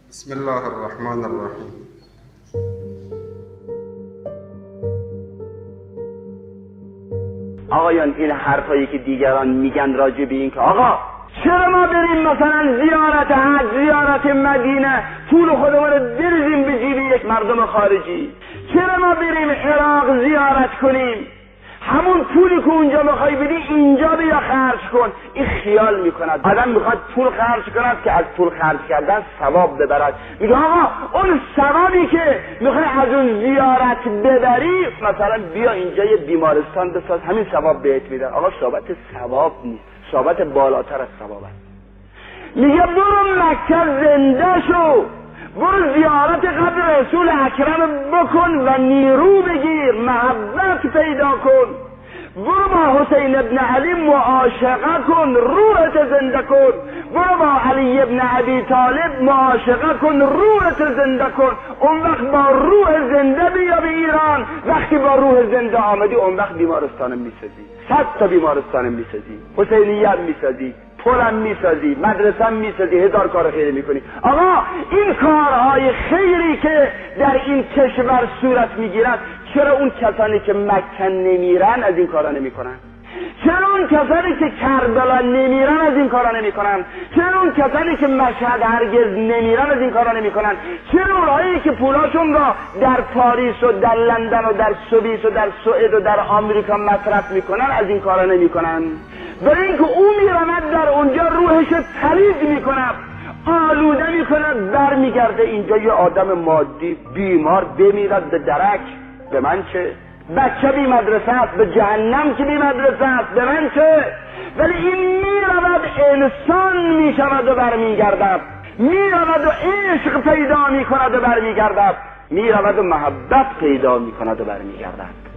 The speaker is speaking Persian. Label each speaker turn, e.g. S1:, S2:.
S1: بسم الله الرحمن الرحیم.
S2: آقایان، این حرفایی که دیگران میگن راجع به این که آقا چرا ما بریم مثلا زیارت حج، زیارت مدینه، پول خودمون رو بریزیم به جیب یک مردم خارجی؟ چرا ما بریم عراق زیارت کنیم؟ همون پولی که اونجا میخوای بدی اینجا بیا خرج کن. این خیال میکند آدم میخواد پول خرج کند که از پول خرج کردن ثواب ببرد. میگه آقا اون ثوابی که میخوای از اون زیارت ببری، مثلا بیا اینجا یه بیمارستان بساز، همین ثواب بهت میدن. آقا صحبت ثواب نیست، صحبت بالاتر از ثواب است. میگه برو مکه زنده شو، برو زیارت قبر رسول اکرم بکن و نیرو بگیر، محبت پیدا کن. برو با حسین ابن علی معاشقه کن، روحت زنده کن. برو با علی ابن ابی طالب معاشقه کن، روحت زنده کن. اون وقت با روح زنده بیا به ایران. وقتی با روح زنده آمدی، اون وقت بیمارستان میسازی، 100 تا بیمارستان میسازی، حسینیت میسازی، پولم میسازی، مدرسه میسازی، 1000 کار خیری میکنی. آقا این کارهای خیری که در این کشور صورت میگیرد، چرا اون کسانی که مکه نمیرن از این کارا نمیکنن؟ چرا اون کسانی که کربلا نمیرن از این کارا نمیکنن؟ چرا اون کسانی که مشهد هرگز نمیرن از این کارا نمیکنن؟ چرا اونهایی که پولاشون را در پاریس و در لندن و در سوئیس و در سوئد و در آمریکا مصرف میکنن از این کارا نمیکنن؟ برای اینکه او میرمد در اونجا روحش پلید میکنه، آلوده میکنه، برمیگرده اینجا یه آدم مادی بیمار بمیرد به درک. به من چه؟ بچه بی مدرسه است، به جهنم که بی مدرسه است، به من چه؟ ولی این میرود انسان میشود و برمیگردد، میرود و عشق پیدا میکند و برمیگردد، میرود و محبت پیدا میکند و برمیگردد.